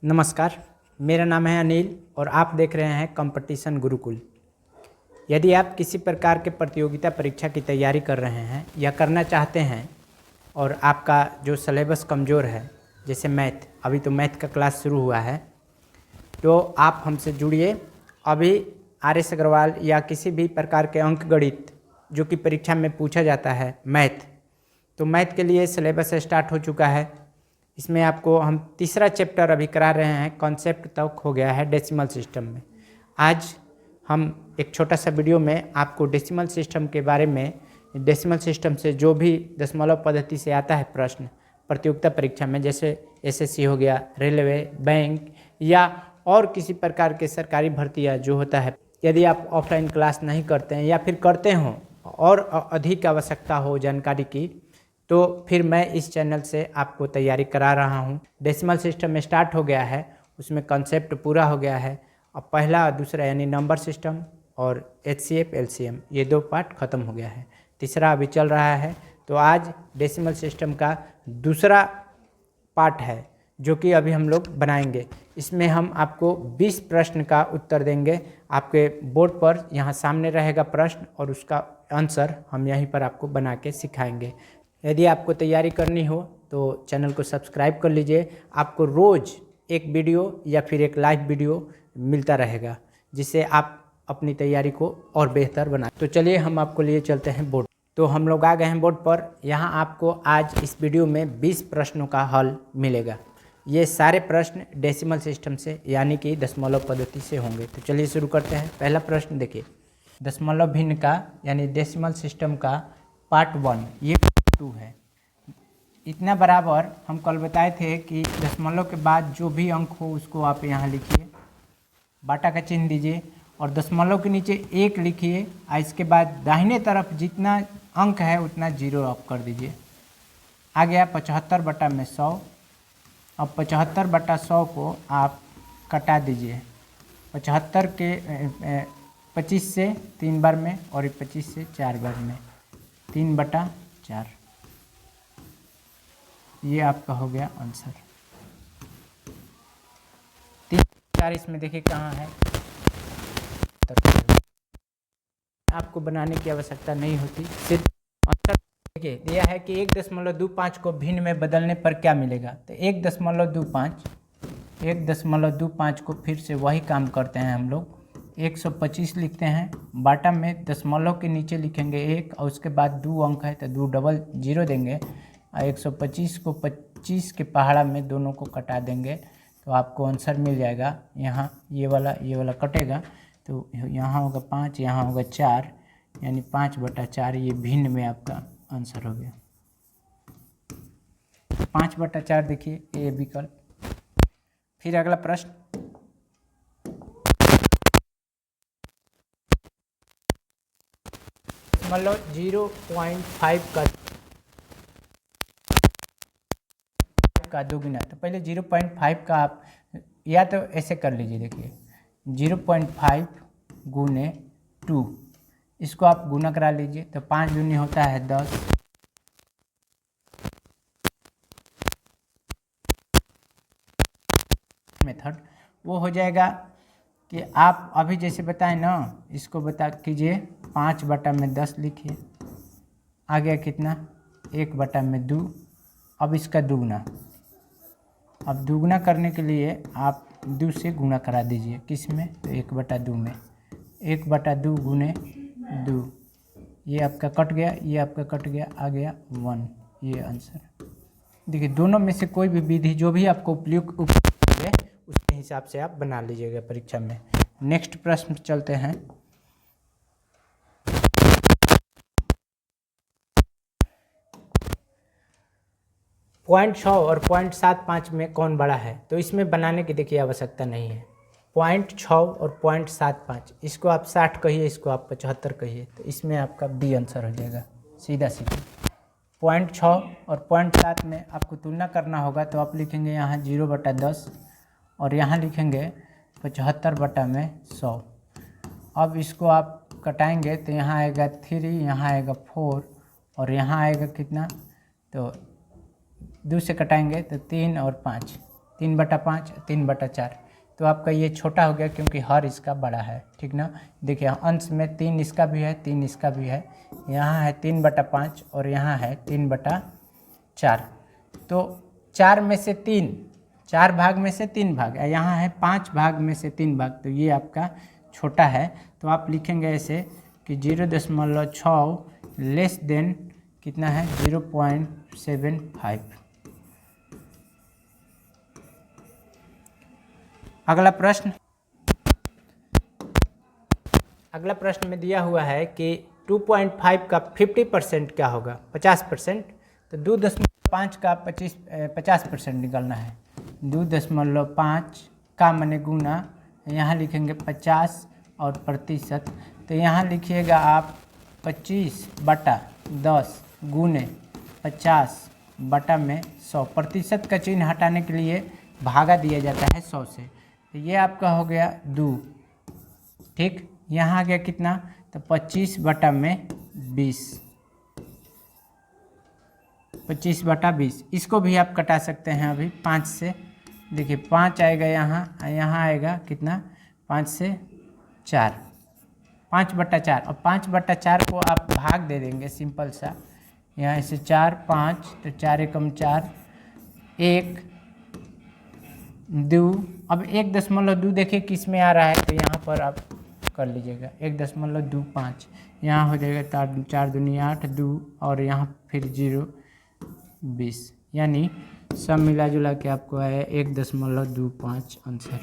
नमस्कार, मेरा नाम है अनिल और आप देख रहे हैं कंपटीशन गुरुकुल। यदि आप किसी प्रकार के प्रतियोगिता परीक्षा की तैयारी कर रहे हैं या करना चाहते हैं और आपका जो सिलेबस कमज़ोर है, जैसे मैथ, अभी तो मैथ का क्लास शुरू हुआ है, तो आप हमसे जुड़िए। अभी आर.एस. अग्रवाल या किसी भी प्रकार के अंक गणित जो कि परीक्षा में पूछा जाता है मैथ, तो मैथ के लिए सिलेबस स्टार्ट हो चुका है। इसमें आपको हम तीसरा चैप्टर अभी करा रहे हैं, कॉन्सेप्ट तक हो गया है डेसिमल सिस्टम में। आज हम एक छोटा सा वीडियो में आपको डेसिमल सिस्टम के बारे में, डेसिमल सिस्टम से जो भी दशमलव पद्धति से आता है प्रश्न प्रतियोगिता परीक्षा में, जैसे एसएससी हो गया, रेलवे, बैंक या और किसी प्रकार के सरकारी भर्तियाँ जो होता है, यदि आप ऑफलाइन क्लास नहीं करते हैं या फिर करते हों और अधिक आवश्यकता हो जानकारी की, तो फिर मैं इस चैनल से आपको तैयारी करा रहा हूं। डेसिमल सिस्टम में स्टार्ट हो गया है, उसमें कॉन्सेप्ट पूरा हो गया है। अब पहला और दूसरा यानी नंबर सिस्टम और एचसीएफ एलसीएम ये दो पार्ट खत्म हो गया है, तीसरा अभी चल रहा है। तो आज डेसिमल सिस्टम का दूसरा पार्ट है जो कि अभी हम लोग बनाएंगे। इसमें हम आपको 20 प्रश्न का उत्तर देंगे। आपके बोर्ड पर यहाँ सामने रहेगा प्रश्न और उसका आंसर हम यहीं पर आपको बना के सिखाएंगे। यदि आपको तैयारी करनी हो तो चैनल को सब्सक्राइब कर लीजिए। आपको रोज़ एक वीडियो या फिर एक लाइव वीडियो मिलता रहेगा, जिससे आप अपनी तैयारी को और बेहतर बनाएं। तो चलिए हम आपको लिए चलते हैं बोर्ड। तो हम लोग आ गए हैं बोर्ड पर। यहाँ आपको आज इस वीडियो में 20 प्रश्नों का हल मिलेगा। ये सारे प्रश्न डेसिमल सिस्टम से यानी कि दशमलव पद्धति से होंगे। तो चलिए शुरू करते हैं। पहला प्रश्न देखिए, दशमलव भिन्न का यानी डेसिमल सिस्टम का पार्ट 1 ये 2 है। इतना बराबर हम कल बताए थे कि दशमलव के बाद जो भी अंक हो उसको आप यहाँ लिखिए, बाटा का चिन्ह दीजिए और दशमलव के नीचे 1 लिखिए। इसके बाद दाहिने तरफ जितना अंक है उतना 0 आप कर दीजिए। आ गया 75 बटा में 100। अब 75 बटा 100 को आप कटा दीजिए। 75 के 25 से 3 बार में और 25 से 4 बार में, 3 बटा 4। ये आपका हो गया आंसर। 3 4 इसमें देखिए कहाँ है, आपको बनाने की आवश्यकता नहीं होती, सिर्फ आंसर देखिए दिया है कि 1.25 को भिन्न में बदलने पर क्या मिलेगा। तो 1.25 को फिर से वही काम करते हैं हम लोग, 125 लिखते हैं, बाटा में दशमलव के नीचे लिखेंगे 1 और उसके बाद 2 अंक है तो 2 डबल 0 देंगे और 125 को 25 के पहाड़ा में दोनों को कटा देंगे तो आपको आंसर मिल जाएगा। यहाँ ये वाला कटेगा तो यहाँ होगा 5, यहाँ होगा 4, यानी 5 बटा 4 ये भिन्न में आपका आंसर हो गया। 5 बटा 4 देखिए ये विकल्प। फिर अगला प्रश्न, दशमलव 0.5 का दोगुना। तो पहले 0.5 का आप या तो ऐसे कर लीजिए, देखिए 0.5 गुने 2, इसको आप गुना करा लीजिए तो 5 दूनी होता है 10। मेथड वो हो जाएगा कि आप अभी जैसे बताएं ना, इसको बता कीजिए 5 बटा में 10 लिखिए। आ गया कितना, 1 बटा में 2। अब इसका दुगना, अब दुगना करने के लिए आप 2 से गुणा करा दीजिए, किस में, तो 1 बटा 2 में। 1 बटा 2 गुने 2, ये आपका कट गया, ये आपका कट गया, आ गया 1, ये आंसर। देखिए दोनों में से कोई भी विधि जो भी आपको उपयुक्त है उसके हिसाब से आप बना लीजिएगा परीक्षा में। नेक्स्ट प्रश्न चलते हैं। पॉइंट 6 और 0.75 में कौन बड़ा है। तो इसमें बनाने की देखिए आवश्यकता नहीं है। 0.6 और 0.75 इसको आप 60 कहिए, इसको आप 75 कहिए, तो इसमें आपका बी आंसर हो जाएगा सीधा सीधा। 0.6 और 0.7 में आपको तुलना करना होगा तो आप लिखेंगे यहाँ 0 बटा 10 और यहाँ लिखेंगे 75 बटा में 100। अब इसको आप कटाएंगे तो यहाँ आएगा 3, यहाँ आएगा 4 और यहाँ आएगा कितना, तो 2 से कटाएंगे तो 3 और 5, 3/5, 3/4। तो आपका ये छोटा हो गया क्योंकि हर इसका बड़ा है, ठीक ना। देखिए अंश में 3 इसका भी है, 3 इसका भी है, यहाँ है 3/5 और यहाँ है 3/4। तो 4 में से 3, 4 भाग में से 3 भाग, यहाँ है 5 भाग में से 3 भाग, तो ये आपका छोटा है। तो आप लिखेंगे ऐसे कि 0.6 लेस देन कितना है 0.75। अगला प्रश्न में दिया हुआ है कि 2.5 का 50% क्या होगा, 50%। तो 2.5 का 50% निकालना है। 2.5 का माने गुना, यहाँ लिखेंगे 50 और प्रतिशत, तो यहाँ लिखिएगा आप 25/10 गुने 50/100। प्रतिशत का चिन्ह हटाने के लिए भागा दिया जाता है 100 से। तो ये आपका हो गया 2, ठीक। यहाँ आ गया कितना, तो 25/20, 25/20। इसको भी आप कटा सकते हैं अभी 5 से। देखिए 5 आएगा यहाँ, यहाँ आएगा कितना 5 से 4, 5/4। और 5/4 को आप भाग दे देंगे सिंपल सा, यहाँ से 4, 5, तो 4 एकम 4, 1, 2। अब 1.2 देखिए किस में आ रहा है, तो यहाँ पर आप कर लीजिएगा 1.25। यहाँ हो जाएगा 4 दूनी 8, 2 और यहाँ फिर 0, 20। यानी सब मिला जुला के आपको आया 1.25 आंसर।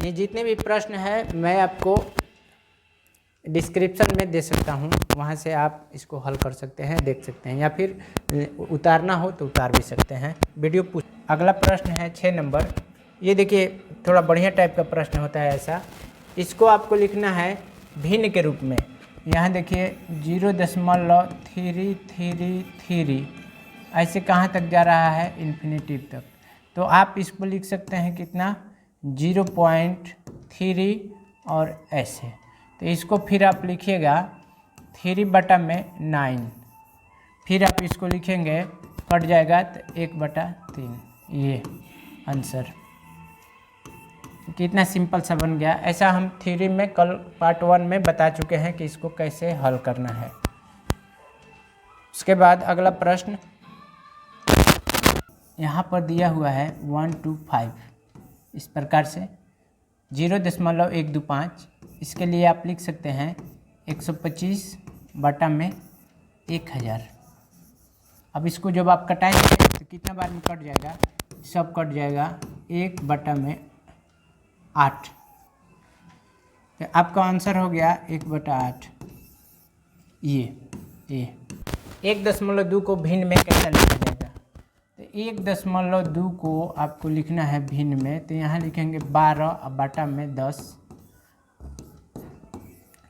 ये जितने भी प्रश्न हैं मैं आपको डिस्क्रिप्शन में दे सकता हूँ, वहाँ से आप इसको हल कर सकते हैं, देख सकते हैं, या फिर उतारना हो तो उतार भी सकते हैं। वीडियो पूछ। अगला प्रश्न है 6 नंबर। ये देखिए थोड़ा बढ़िया टाइप का प्रश्न होता है ऐसा। इसको आपको लिखना है भिन्न के रूप में। यहाँ देखिए 0.333 ऐसे कहाँ तक जा रहा है, इन्फिनेटिव तक। तो आप इसको लिख सकते हैं कितना 0.3 और ऐसे। तो इसको फिर आप लिखिएगा 3/9, फिर आप इसको लिखेंगे कट जाएगा तो 1/3। ये आंसर कितना सिंपल सा बन गया। ऐसा हम थ्योरी में कल पार्ट 1 में बता चुके हैं कि इसको कैसे हल करना है। उसके बाद अगला प्रश्न यहाँ पर दिया हुआ है 1 to 5 इस प्रकार से 0.125। इसके लिए आप लिख सकते हैं 125/1000। अब इसको जब आप कटाएंगे तो कितना बार में कट जाएगा, सब कट जाएगा 1/8। तो आपका आंसर हो गया 1/8। ये 1.2 को भिन्न में कैसे लिखा जाएगा, तो 1.2 को आपको लिखना है भिन्न में। तो यहाँ लिखेंगे 12/10,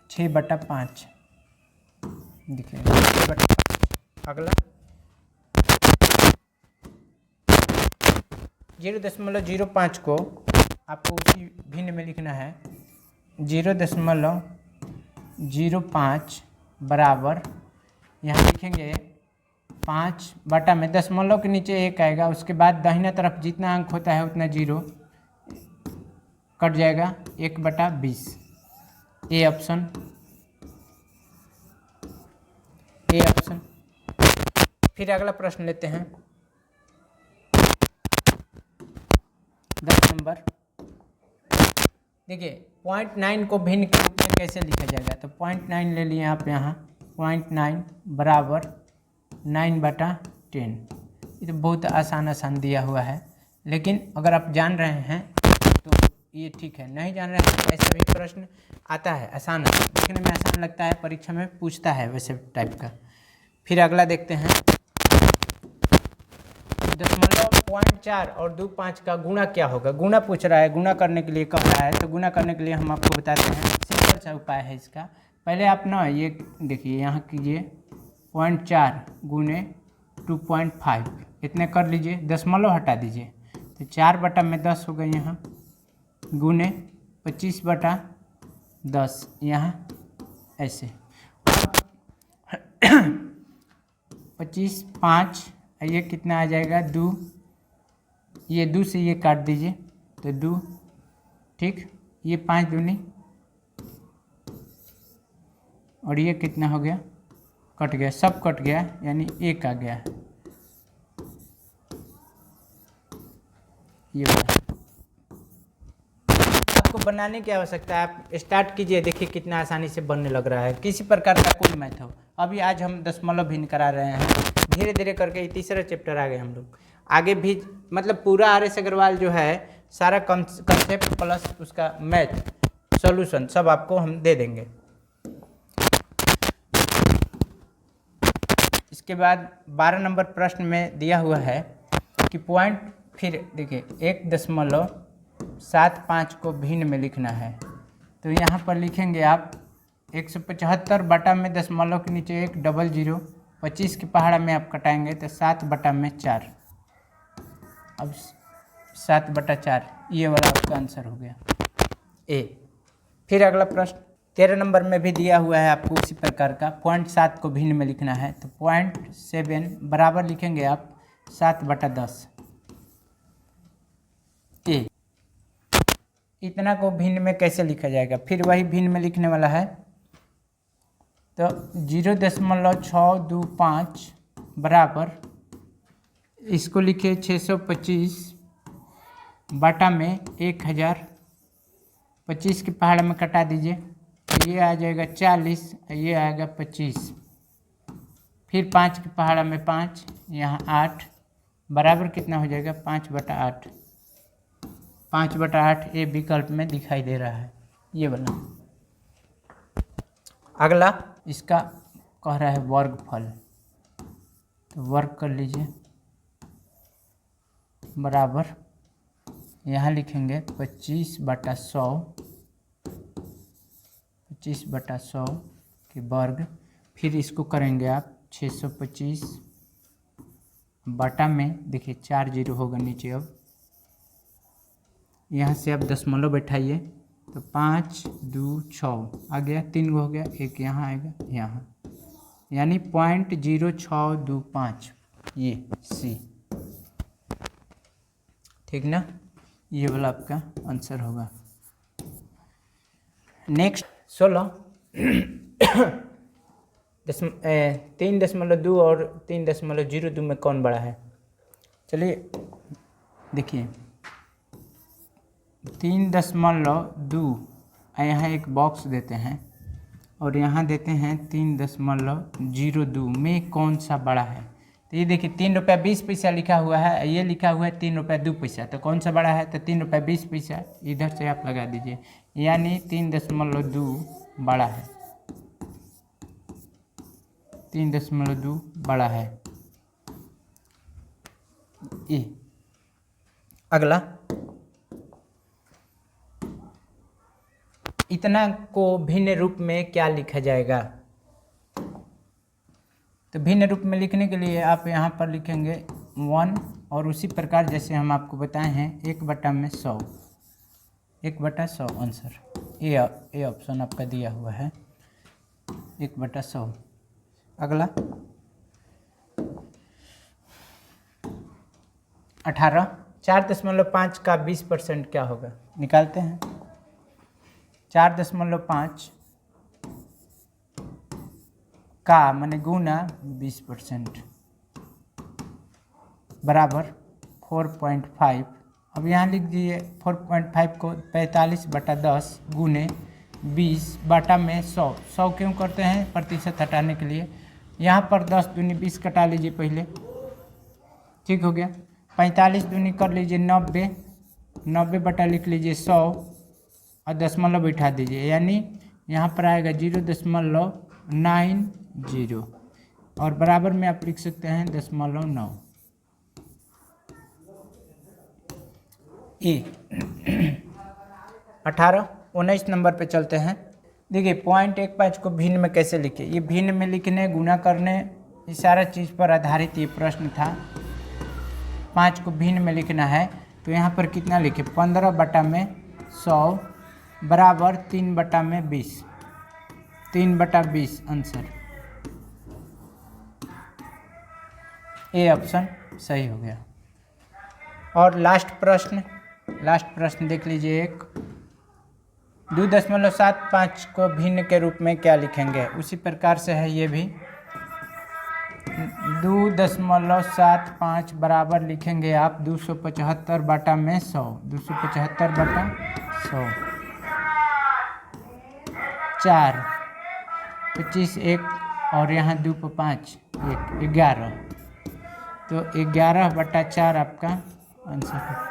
6/5। देखिए 6/5। अगला 0.05 को आपको उसी भिन्न में लिखना है 0.05 बराबर, यहाँ लिखेंगे 5/में दशमलव के नीचे 1 आएगा, उसके बाद दाहिना तरफ जितना अंक होता है उतना 0 कट जाएगा 1/20। A option. फिर अगला प्रश्न लेते हैं 10 नंबर। देखिए 0.9 को भिन्न के रूप में कैसे लिखा जाएगा, तो 0.9 ले लिए आप यहाँ 0.9 बराबर 9/10। ये तो बहुत आसान दिया हुआ है, लेकिन अगर आप जान रहे हैं तो ये ठीक है, नहीं जान रहे हैं तो ऐसा भी प्रश्न आता है, आसान है, देखने में आसान लगता है, परीक्षा में पूछता है वैसे टाइप का। फिर अगला देखते हैं 0.4 और 2.5 का गुणा क्या होगा। गुणा पूछ रहा है, गुणा करने के लिए कह रहा है, तो गुणा करने के लिए हम आपको बताते हैं सिंपल सा उपाय है इसका। पहले आप ना ये देखिए यहाँ कीजिए 0.4 गुने 2.5 इतने कर लीजिए, दशमलव हटा दीजिए, तो 4/10 हो गए यहाँ, गुने 25/10 यहाँ ऐसे 25, 5 ये कितना आ जाएगा 2, ये 2 से ये काट दीजिए तो 2, ठीक। ये 5 दूनी और ये कितना हो गया, कट गया, सब कट गया, यानी 1 आ गया। ये आपको बनाने की आवश्यकता है, आप स्टार्ट कीजिए, देखिए कितना आसानी से बनने लग रहा है। किसी प्रकार का कोई मैथ हो, अभी आज हम दशमलव भिन्न करा रहे हैं, धीरे धीरे करके तीसरा चैप्टर आ गए हम लोग। आगे भी मतलब पूरा आर.एस. अग्रवाल जो है सारा कंसेप्ट प्लस उसका मैथ सॉल्यूशन सब आपको हम दे देंगे। इसके बाद 12 नंबर प्रश्न में दिया हुआ है कि पॉइंट, फिर देखिए 1.75 को भिन्न में लिखना है, तो यहाँ पर लिखेंगे आप 175 बटा में दशमलव के नीचे 1 डबल 0, 25 के पहाड़ा में आप कटाएंगे तो 7 बटा में 4। अब 7 बटा 4 ये वाला आपका आंसर हो गया ए। फिर अगला प्रश्न 13 नंबर में भी दिया हुआ है आपको उसी प्रकार का, 0.7 को भिन्न में लिखना है, तो 0.7 बराबर लिखेंगे आप 7 बटा 10 ए। इतना को भिन्न में कैसे लिखा जाएगा, फिर वही भिन्न में लिखने वाला है, तो 0.625 बराबर इसको लिखिए 625 बटा में 1000, 25 के पहाड़ में कटा दीजिए, ये आ जाएगा 40, ये आएगा 25, फिर 5 के पहाड़ा में 5, यहाँ 8 बराबर कितना हो जाएगा 5 बटा 8। 5 बटा 8 ये विकल्प में दिखाई दे रहा है, ये वाला। अगला इसका कह रहा है वर्गफल, तो वर्ग कर लीजिए बराबर यहाँ लिखेंगे 25 बटा 100, 25 बटा 100 के वर्ग, फिर इसको करेंगे आप 625 बटा में, देखिए 4 जीरो होगा नीचे, अब यहाँ से आप दशमलव बैठाइए तो 5 2 6 आ गया, 3 हो गया, एक यहाँ आएगा यहाँ, यानी 0.0625 ये सी, ठीक ना, ये वाला आपका आंसर होगा। नेक्स्ट 16 3.2 और 3.02 में कौन बड़ा है, चलिए देखिए 3.2 यहाँ एक बॉक्स देते हैं और यहाँ देते हैं 3.02 में कौन सा बड़ा है, तो ये देखिए 3 रुपया 20 पैसा लिखा हुआ है, ये लिखा हुआ है 3 रुपया 2 पैसा, तो कौन सा बड़ा है, तो 3 रुपया 20 पैसा इधर से आप लगा दीजिए, यानी 3.2 बड़ा है, 3.2 बड़ा है ये। अगला इतना को भिन्न रूप में क्या लिखा जाएगा, तो भिन्न रूप में लिखने के लिए आप यहाँ पर लिखेंगे 1, और उसी प्रकार जैसे हम आपको बताए हैं 1 बटा में 100, 1 बटा 100 आंसर, ये ऑप्शन आपका दिया हुआ है 1 बटा 100। अगला 18, 4.5 का 20% क्या होगा, निकालते हैं। 4.5 का माने गुना 20% बराबर 4.5। अब यहाँ लिख दीजिए 4.5 को 45 बटा 10 गुने 20 बटा में 100। 100 क्यों करते हैं, प्रतिशत हटाने के लिए। यहाँ पर 10 दूनी 20 कटा लीजिए पहले, ठीक हो गया। 45 दूनी कर लीजिए 90, 90 बटा लिख लीजिए 100 और दशमलव बैठा दीजिए, यानी यहाँ पर आएगा 0.90 और बराबर में आप लिख सकते हैं 0.9 ए। 18 19 नंबर पे चलते हैं। देखिए 0.15 को भिन्न में कैसे लिखे, ये भिन्न में लिखने गुना करने इस सारा चीज़ पर आधारित ये प्रश्न था। 5 को भिन्न में लिखना है तो यहाँ पर कितना लिखे 15 बटा में 100 बराबर 3 बटा में 20, 3 बटा 20 आंसर। ए ऑप्शन सही हो गया। और लास्ट प्रश्न देख लीजिए। एक 2.75 को भिन्न के रूप में क्या लिखेंगे? उसी प्रकार से है ये भी। 2.75 बराबर लिखेंगे आप 275 बटा में 100, 275 बटा 100, 4, 25, 1 और यहाँ 2 पर 5, 1, 11। तो 11 बटा 4 आपका आंसर है।